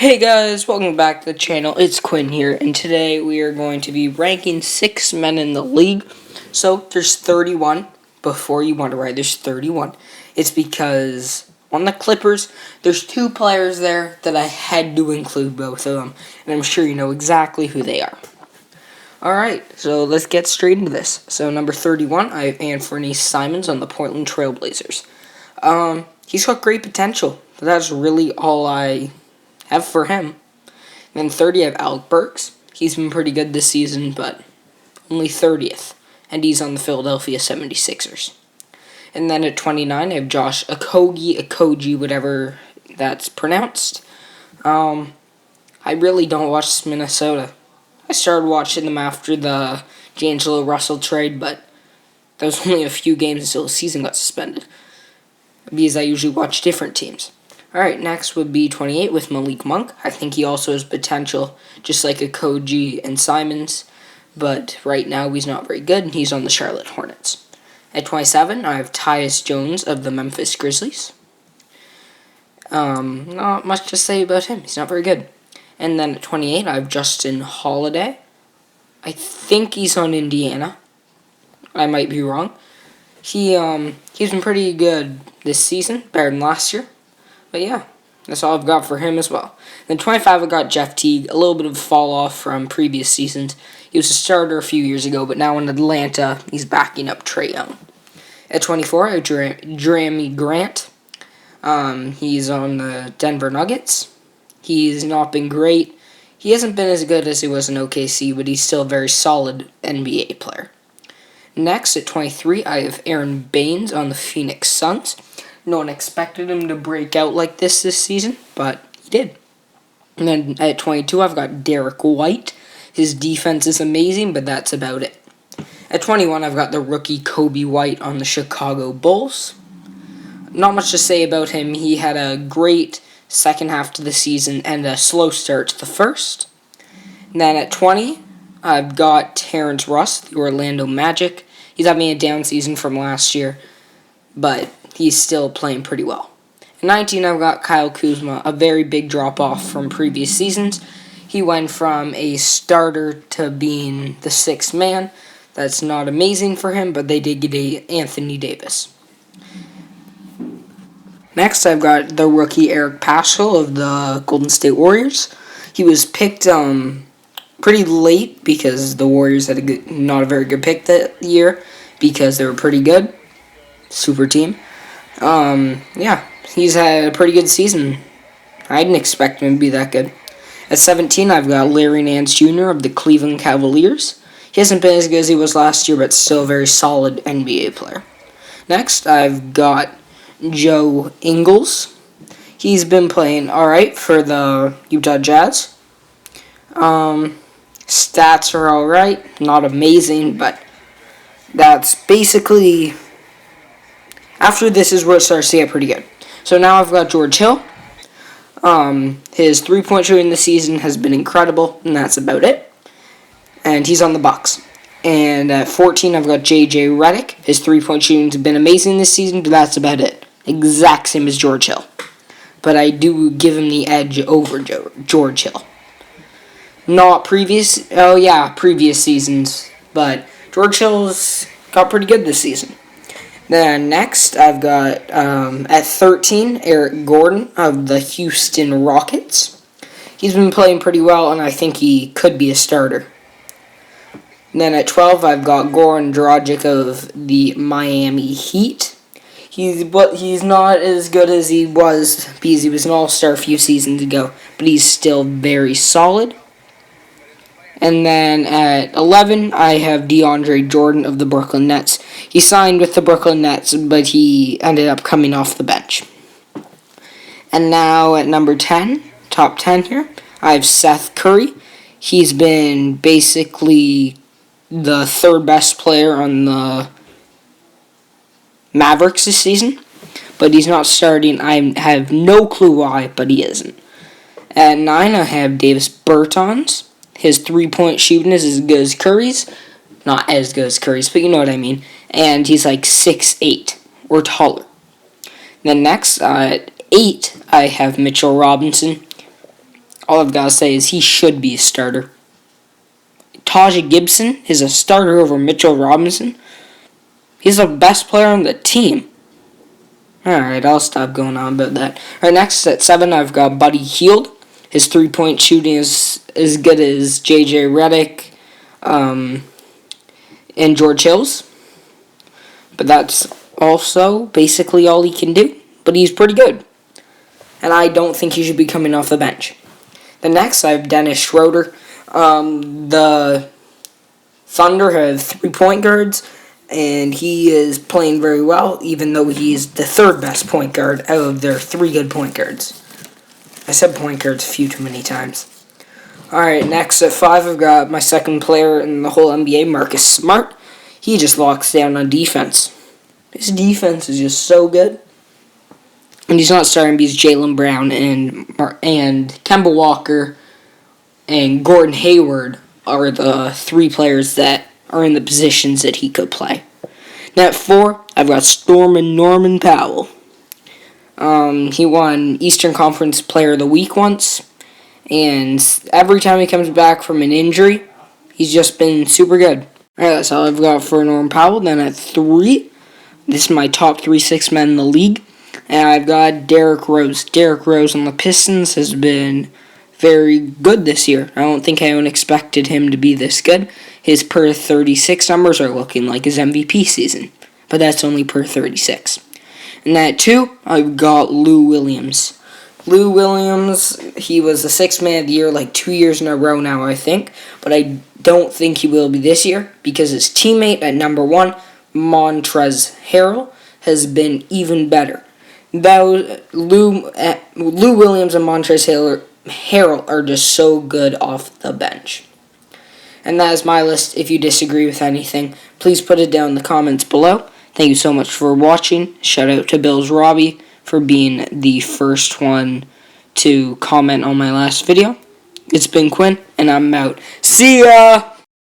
Hey guys, welcome back to the channel. It's Quinn here, and today we are going to be ranking 6 men in the league. So, there's 31. Before you wonder why there's 31, it's because on the Clippers, there's 2 players there that I had to include both of them, and I'm sure you know exactly who they are. Alright, so let's get straight into this. So, number 31, I have Anthony Simons on the Portland Trailblazers. He's got great potential, but that's really all I have for him. Then 30, I have Alec Burks. He's been pretty good this season, but only 30th. And he's on the Philadelphia 76ers. And then at 29, I have Josh Okogie, whatever that's pronounced. I really don't watch Minnesota. I started watching them after the D'Angelo Russell trade, but there was only a few games until the season got suspended, because I usually watch different teams. Alright, next would be 28 with Malik Monk. I think he also has potential, just like Okogie and Simons, but right now he's not very good, and he's on the Charlotte Hornets. At 27, I have Tyus Jones of the Memphis Grizzlies. Not much to say about him. He's not very good. And then at 28, I have Justin Holiday. I think he's on Indiana. I might be wrong. He's been pretty good this season, better than last year. But yeah, that's all I've got for him as well. Then 25, I got Jeff Teague. A little bit of a fall off from previous seasons. He was a starter a few years ago, but now in Atlanta, he's backing up Trae Young. At 24, I have Jerami Grant. He's on the Denver Nuggets. He's not been great. He hasn't been as good as he was in OKC, but he's still a very solid NBA player. Next, at 23, I have Aaron Baines on the Phoenix Suns. No one expected him to break out like this season, but he did. And then at 22, I've got Derek White. His defense is amazing, but that's about it. At 21, I've got the rookie Kobe White on the Chicago Bulls. Not much to say about him. He had a great second half to the season and a slow start to the first. And then at 20, I've got Terrence Ross, the Orlando Magic. He's having a down season from last year, but he's still playing pretty well. At 19, I've got Kyle Kuzma, a very big drop-off from previous seasons. He went from a starter to being the sixth man. That's not amazing for him, but they did get Anthony Davis. Next, I've got the rookie Eric Paschall of the Golden State Warriors. He was picked pretty late because the Warriors had not a very good pick that year because they were pretty good. Super team. Yeah, he's had a pretty good season. I didn't expect him to be that good. At 17, I've got Larry Nance Jr. of the Cleveland Cavaliers. He hasn't been as good as he was last year, but still a very solid NBA player. Next, I've got Joe Ingles. He's been playing alright for the Utah Jazz. Stats are alright, not amazing, but that's basically... After this is where it starts to get pretty good. So now I've got George Hill. His three-point shooting this season has been incredible, and that's about it. And he's on the Bucks. And at 14, I've got J.J. Redick. His three-point shooting has been amazing this season, but that's about it. Exact same as George Hill. But I do give him the edge over George Hill. Not previous seasons, but George Hill's got pretty good this season. Then next, I've got, at 13, Eric Gordon of the Houston Rockets. He's been playing pretty well, and I think he could be a starter. And then at 12, I've got Goran Dragic of the Miami Heat. He's not as good as he was because he was an all-star a few seasons ago, but he's still very solid. And then at 11, I have DeAndre Jordan of the Brooklyn Nets. He signed with the Brooklyn Nets, but he ended up coming off the bench. And now at number 10, top 10 here, I have Seth Curry. He's been basically the third best player on the Mavericks this season, but he's not starting. I have no clue why, but he isn't. At 9, I have Davis Bertans. His three-point shooting is as good as Curry's. Not as good as Curry's, but you know what I mean. And he's like 6'8", or taller. Then next, at 8, I have Mitchell Robinson. all I've got to say is he should be a starter. Tajay Gibson is a starter over Mitchell Robinson. He's the best player on the team. Alright, I'll stop going on about that. Alright, next at 7, I've got Buddy Hield. His three-point shooting is as good as J.J. Redick and George Hills. But that's also basically all he can do. But he's pretty good. And I don't think he should be coming off the bench. The next, I have Dennis Schroeder. The Thunder have 3 point guards, and he is playing very well, even though he's the third best point guard out of their 3 good point guards. I said point guards a few too many times. Alright, next at 5, I've got my second player in the whole NBA, Marcus Smart. He just locks down on defense. His defense is just so good. And he's not starting because Jaylen Brown and Kemba Walker and Gordon Hayward are the 3 players that are in the positions that he could play. Now at 4, I've got Stormin' Norman Powell. He won Eastern Conference Player of the Week once, and every time he comes back from an injury, he's just been super good. Alright, that's all I've got for Norman Powell. Then at 3, this is my top 3 6 men in the league, and I've got Derrick Rose. Derrick Rose on the Pistons has been very good this year. I don't think anyone expected him to be this good. His per 36 numbers are looking like his MVP season, but that's only per 36. And at 2, I've got Lou Williams. Lou Williams, he was the 6th man of the year like 2 years in a row now, I think, but I don't think he will be this year because his teammate at number 1, Montrezl Harrell, has been even better. Lou Williams and Montrezl Harrell are just so good off the bench. And that is my list. If you disagree with anything, please put it down in the comments below. Thank you so much for watching. Shout out to Bills Robbie for being the first one to comment on my last video. It's been Quinn, and I'm out. See ya!